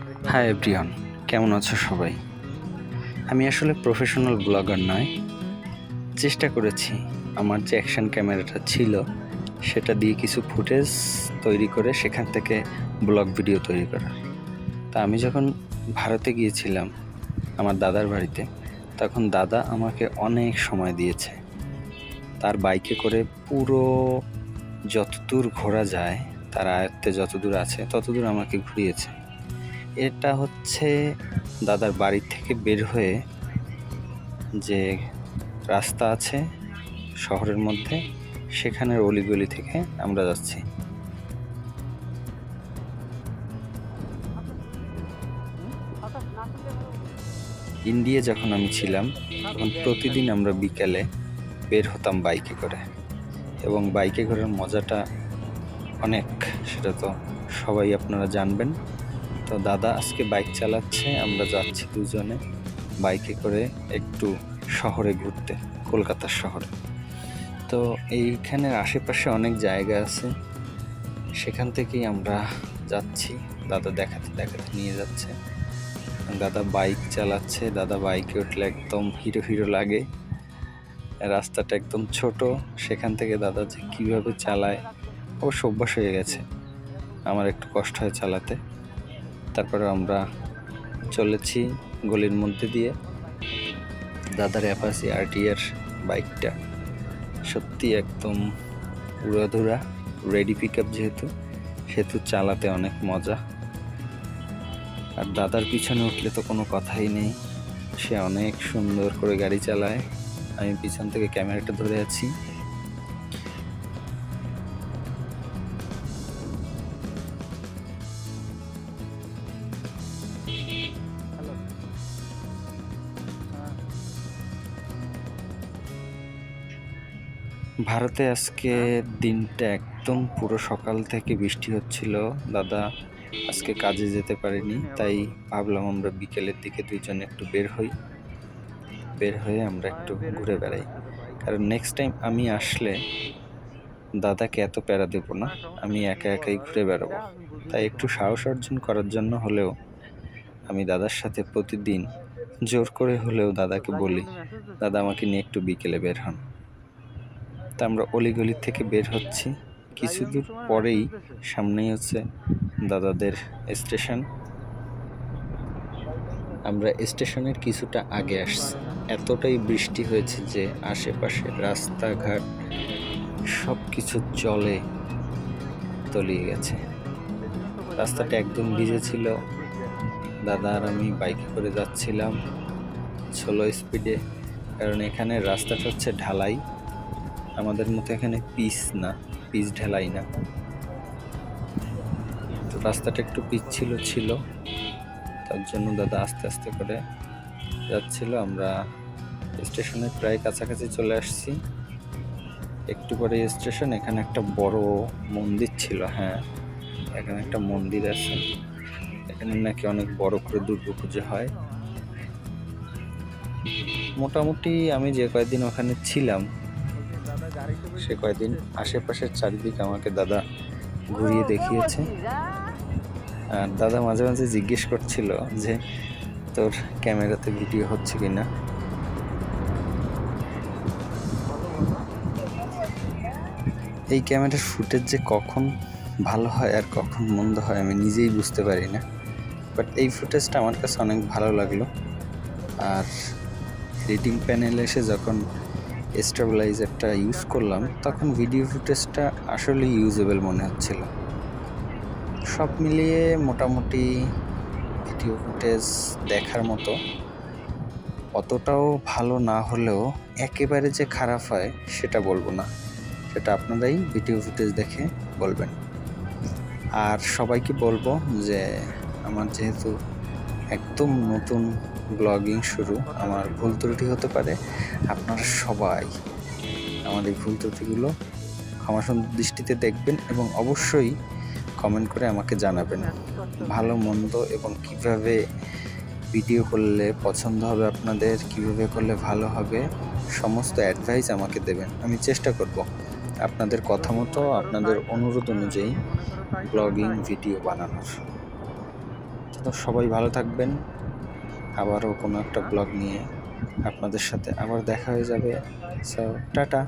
Hi everyone, কেমন আছো সবাই? আমি আসলে প্রফেশনাল ব্লগার নয়। চেষ্টা করেছি আমার যে অ্যাকশন ক্যামেরাটা ছিল সেটা দিয়ে কিছু ফুটেজ তৈরি করে সেখান থেকে ব্লগ ভিডিও তৈরি করা। তা আমি যখন ভারতে গিয়েছিলাম আমার দাদার বাড়িতে, তখন দাদা আমাকে অনেক সময় দিয়েছে। তার বাইকে করে পুরো যতদূর ঘোরা যায়, তার আয়ত্তে যতদূর আছে ততদূর আমাকে ঘুরিয়েছে। এটা হচ্ছে দাদার বাড়ি থেকে বের হয়ে যে রাস্তা আছে শহরের মধ্যে, সেখানের অলিগলি থেকে আমরা যাচ্ছি। ইন্ডিয়া যখন আমি ছিলাম তখন প্রতিদিন আমরা বিকেলে বের হতাম বাইকে করে, এবং বাইকে ঘোরার মজাটা অনেক, সেটা তো সবাই আপনারা জানবেন। তো দাদা আজকে বাইক চালাচ্ছে, আমরা যাচ্ছি দুজনে বাইকে করে একটু শহরে ঘুরতে, কলকাতার শহরে। তো এইখানের আশেপাশে অনেক জায়গা আছে, সেখান থেকেই আমরা যাচ্ছি। দাদা দেখাতে দেখাতে নিয়ে যাচ্ছে। দাদা বাইক চালাচ্ছে, দাদা বাইকে উঠলে একদম হিরো হিরো লাগে। রাস্তাটা একদম ছোট, সেখান থেকে দাদা যে কীভাবে চালায়, অবশ্য অভ্যাস হয়ে গেছে, আমার একটু কষ্ট হয় চালাতে। তারপরে আমরা চলেছি গলির মধ্যে দিয়ে। দাদার অ্যাপাচি আরটিআর বাইকটা সত্যি একদম উড়াধুরা, রেডি পিক আপ সেহেতু চালাতে অনেক মজা। আর দাদার পিছনে উঠলে তো কোনো কথাই নেই, সে অনেক সুন্দর করে গাড়ি চালায়। আমি পিছন থেকে ক্যামেরাটা ধরে আছি। ভারতে আজকে দিনটা একদম পুরো সকাল থেকে বৃষ্টি হচ্ছিল। দাদা আজকে কাজে যেতে পারেনি, তাই ভাবলাম আমরা বিকেলের দিকে দুইজনে একটু বের হয়ে আমরা একটু ঘুরে বেড়াই। কারণ নেক্সট টাইম আমি আসলে দাদাকে এত প্যারা দেবো না, আমি একা একাই ঘুরে বেড়াবো। তাই একটু সাহস অর্জন করার জন্য হলেও আমি দাদার সাথে প্রতিদিন জোর করে হলেও দাদাকে বলি, দাদা আমাকে নিয়ে একটু বিকেলে বের হন। তা আমরা অলিগলি থেকে বের হচ্ছি। কিছু দূর পরেই সামনেই হচ্ছে দাদাদের স্টেশন। আমরা স্টেশনের কিছুটা আগে আসছি। এতটাই বৃষ্টি হয়েছে যে আশেপাশে রাস্তাঘাট সব কিছু জলে তলিয়ে গেছে। রাস্তাটা একদম ভিজে ছিল। দাদা আর আমি বাইকে করে যাচ্ছিলাম স্লো স্পিডে, কারণ এখানে রাস্তাটা হচ্ছে ঢালাই, আমাদের মতো এখানে পিচ ঢালাই না। তো রাস্তাটা একটু পিচ্ছিল ছিল, তার জন্য দাদা আস্তে আস্তে করে যাচ্ছিল। আমরা স্টেশনের প্রায় কাছাকাছি চলে আসছি। একটু পরে স্টেশন, এখানে একটা বড় মন্দির ছিল। হ্যাঁ, এখানে একটা মন্দির আছে, এখানে নাকি অনেক বড় করে দুর্গাপুজো হয়। মোটামুটি আমি যে কয়েকদিন ওখানে ছিলাম সে কয়েকদিন আশেপাশের চারিদিক আমাকে দাদা ঘুরিয়ে দেখিয়েছে। আর দাদা মাঝে মাঝে জিজ্ঞেস করছিল যে তোর ক্যামেরাতে ভিডিও হচ্ছে কিনা। এই ক্যামেরার ফুটেজ যে কখন ভালো হয় আর কখন মন্দ হয় আমি নিজেই বুঝতে পারি না, বাট এই ফুটেজটা আমার কাছে অনেক ভালো লাগলো। আর এডিটিং প্যানেলে এসে যখন স্টেবিলাইজারটা ইউজ করলাম তখন ভিডিও ফুটেজটা আসলে ইউজেবল মনে হচ্ছিল। সব মিলিয়ে মোটামুটি ভিডিও ফুটেজ দেখার মতো, অতটাও ভালো না হলেও একেবারে যে খারাপ হয় সেটা বলবো না, সেটা আপনারাই ভিডিও ফুটেজ দেখে বলবেন। আর সবাইকে বলবো যে আমার যেহেতু একদম নতুন ব্লগিং শুরু, আমার ভুল ত্রুটি হতে পারে। আপনারা সবাই আমার এই ভুল ত্রুটিগুলো ক্ষমাসুন্দর দৃষ্টিতে দেখবেন এবং অবশ্যই কমেন্ট করে আমাকে জানাবেন ভালো মন্দ, এবং কিভাবে ভিডিও করলে পছন্দ হবে আপনাদের, কিভাবে করলে ভালো হবে, সমস্ত অ্যাডভাইস আমাকে দেবেন। আমি চেষ্টা করব আপনাদের কথা মতো, আপনাদের অনুরোধ অনুযায়ী ব্লগিং ভিডিও বানানোর। তো সবাই ভালো থাকবেন। আবারও কোনো একটা ব্লগ নিয়ে আপনাদের সাথে আবার দেখা হয়ে যাবে। So tata.